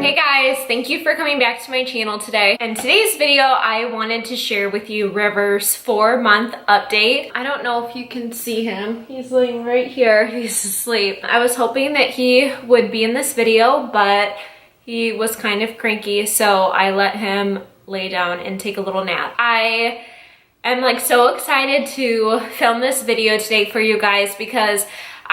Hey guys, thank you for coming back to my channel today. In today's video, I wanted to share with you River's 4-month update. I don't know if you can see him. He's laying right here. He's asleep. I was hoping that he would be in this video, but he was kind of cranky, so I let him lay down and take a little nap. I am like so excited to film this video today for you guys because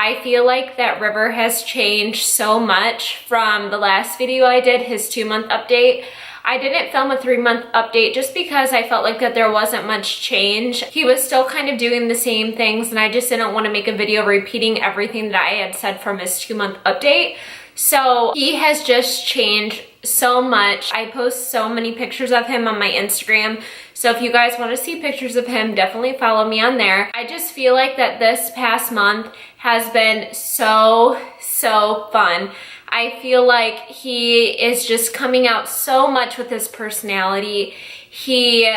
I feel like that River has changed so much from the last video I did, his 2-month update. I didn't film a 3-month update just because I felt like that there wasn't much change. He was still kind of doing the same things and I just didn't want to make a video repeating everything that I had said from his 2-month update. So he has just changed so much. I post so many pictures of him on my Instagram. So if you guys want to see pictures of him, definitely follow me on there. I just feel like that this past month has been so fun. I feel like he is just coming out so much with his personality. He's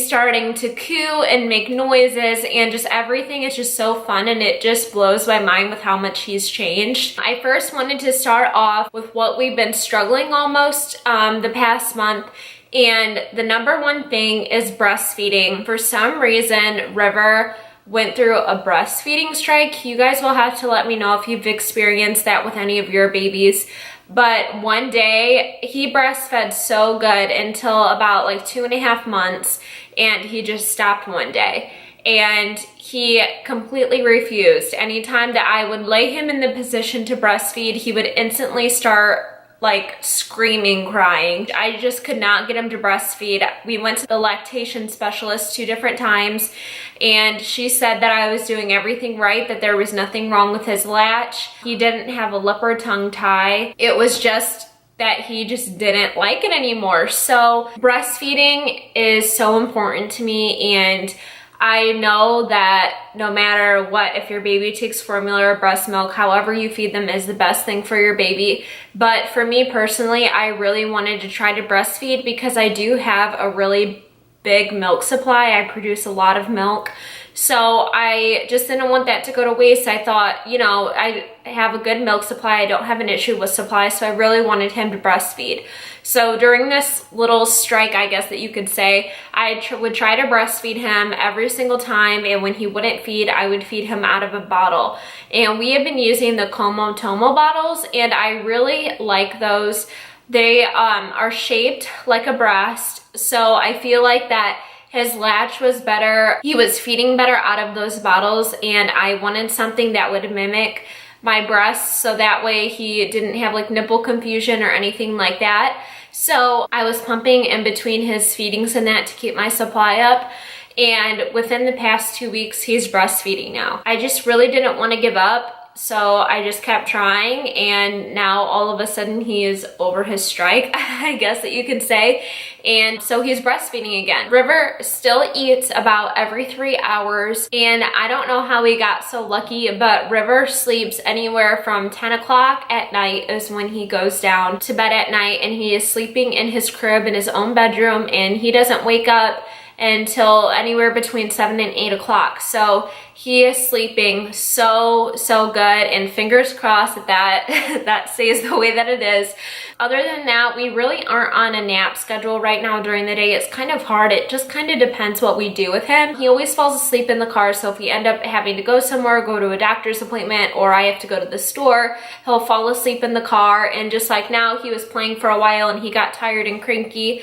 starting to coo and make noises and just everything is just so fun, and it just blows my mind with how much he's changed. I first wanted to start off with what we've been struggling almost the past month, and the number one thing is breastfeeding. For some reason, River went through a breastfeeding strike. You guys will have to let me know if you've experienced that with any of your babies. But one day he breastfed so good until about like 2.5 months, and he just stopped one day and he completely refused. Anytime that I would lay him in the position to breastfeed, he would instantly start like screaming, crying. I just could not get him to breastfeed. We went to the lactation specialist 2 different times and she said that I was doing everything right, that there was nothing wrong with his latch. He didn't have a lip or tongue tie. It was just that he just didn't like it anymore. So breastfeeding is so important to me, and I know that no matter what, if your baby takes formula or breast milk, however you feed them is the best thing for your baby. But for me personally, I really wanted to try to breastfeed because I do have a really big milk supply. I produce a lot of milk. So I just didn't want that to go to waste. I thought, you know, I have a good milk supply. I don't have an issue with supply, so I really wanted him to breastfeed. So during this little strike, I guess that you could say, I would try to breastfeed him every single time, and when he wouldn't feed, I would feed him out of a bottle. And we have been using the Como Tomo bottles, and I really like those. They are shaped like a breast, so I feel like that his latch was better. He was feeding better out of those bottles, and I wanted something that would mimic my breasts so that way he didn't have like nipple confusion or anything like that. So I was pumping in between his feedings and that to keep my supply up. And within the past 2 weeks, he's breastfeeding now. I just really didn't want to give up. So I just kept trying, and now all of a sudden he is over his strike, I guess that you could say. And so he's breastfeeding again. River still eats about every 3 hours, and I don't know how he got so lucky, but River sleeps anywhere from 10 o'clock at night is when he goes down to bed at night, and he is sleeping in his crib in his own bedroom, and he doesn't wake up until anywhere between 7 and 8 o'clock. So he is sleeping so good, and fingers crossed that that stays the way that it is. Other than that, we really aren't on a nap schedule right now during the day. It's kind of hard. It just kind of depends what we do with him. He always falls asleep in the car, so if we end up having to go somewhere, go to a doctor's appointment, or I have to go to the store, he'll fall asleep in the car. And just like now, he was playing for a while and he got tired and cranky,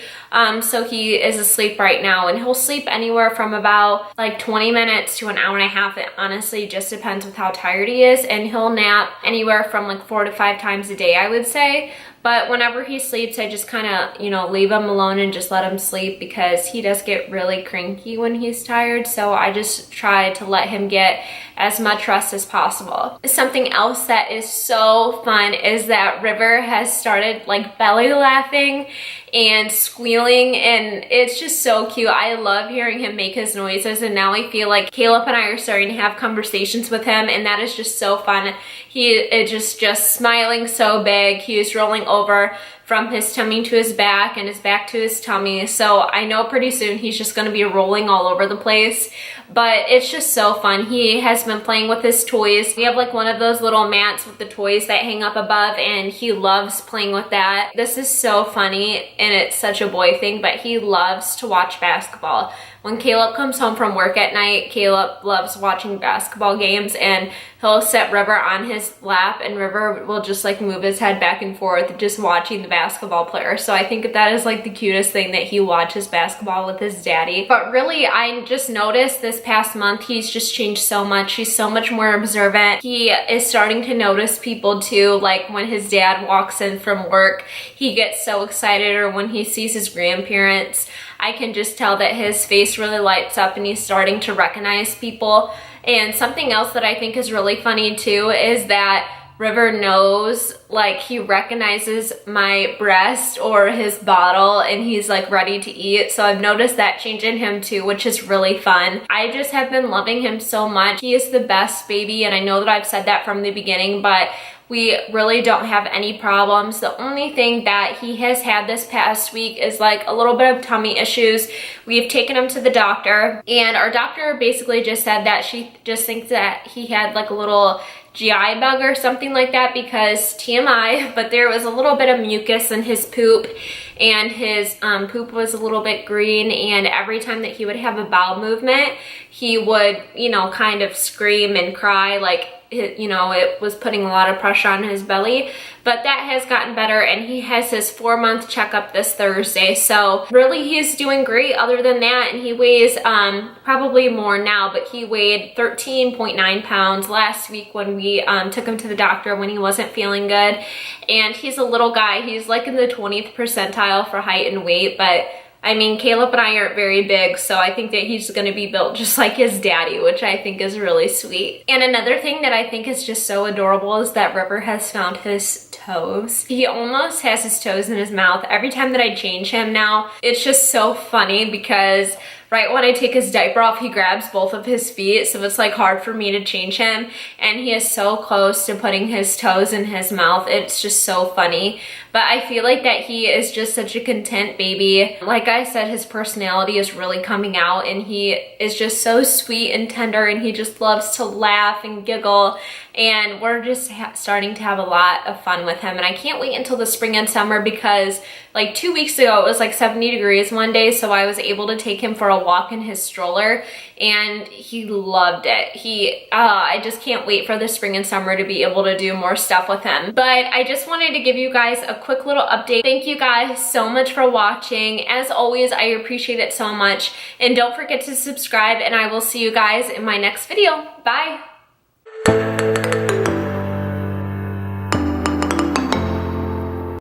so he is asleep right now, and he'll sleep anywhere from about like 20 minutes to an hour and a half. It honestly just depends with how tired he is, and he'll nap anywhere from like 4 to 5 times a day, I would say. But whenever he sleeps, I just kind of, you know, leave him alone and just let him sleep because he does get really cranky when he's tired. So I just try to let him get as much rest as possible. Something else that is so fun is that River has started like belly laughing and squealing, and it's just so cute. I love hearing him make his noises, and now I feel like Caleb and I are starting to have conversations with him, and that is just so fun. He is just smiling so big. He is rolling over from his tummy to his back and his back to his tummy. So I know pretty soon he's just gonna be rolling all over the place, but it's just so fun. He has been playing with his toys. We have like one of those little mats with the toys that hang up above, and he loves playing with that. This is so funny, and it's such a boy thing, but he loves to watch basketball. When Caleb comes home from work at night, Caleb loves watching basketball games, and he'll set River on his lap, and River will just like move his head back and forth just watching the basketball player. So I think that is like the cutest thing, that he watches basketball with his daddy. But really, I just noticed this past month he's just changed so much. He's so much more observant. He is starting to notice people too, like when his dad walks in from work, he gets so excited, or when he sees his grandparents, I can just tell that his face really lights up and he's starting to recognize people. And something else that I think is really funny too is that River knows, like he recognizes my breast or his bottle, and he's like ready to eat. So I've noticed that change in him too, which is really fun. I just have been loving him so much. He is the best baby, and I know that I've said that from the beginning, but we really don't have any problems. The only thing that he has had this past week is like a little bit of tummy issues. We've taken him to the doctor, and our doctor basically just said that she just thinks that he had like a little GI bug or something like that, because TMI, but there was a little bit of mucus in his poop, and his poop was a little bit green, and every time that he would have a bowel movement, he would, you know, kind of scream and cry, like, you know, it was putting a lot of pressure on his belly. But that has gotten better, and he has his 4-month checkup this Thursday. So really he's doing great other than that, and he weighs probably more now, but he weighed 13.9 pounds last week when we took him to the doctor when he wasn't feeling good. And he's a little guy. He's like in the 20th percentile for height and weight, but I mean, Caleb and I aren't very big, so I think that he's gonna be built just like his daddy, which I think is really sweet. And another thing that I think is just so adorable is that River has found his toes. He almost has his toes in his mouth. Every time that I change him now, it's just so funny, because right when I take his diaper off, he grabs both of his feet, so it's like hard for me to change him, and he is so close to putting his toes in his mouth. It's just so funny. But I feel like that he is just such a content baby. Like I said, his personality is really coming out, and he is just so sweet and tender, and he just loves to laugh and giggle, and we're just starting to have a lot of fun with him. And I can't wait until the spring and summer, because like 2 weeks ago it was like 70 degrees one day, so I was able to take him for a walk in his stroller, and he loved it. I just can't wait for the spring and summer to be able to do more stuff with him. But I just wanted to give you guys a quick little update. Thank you guys so much for watching. As always, I appreciate it so much, and don't forget to subscribe, and I will see you guys in my next video. Bye.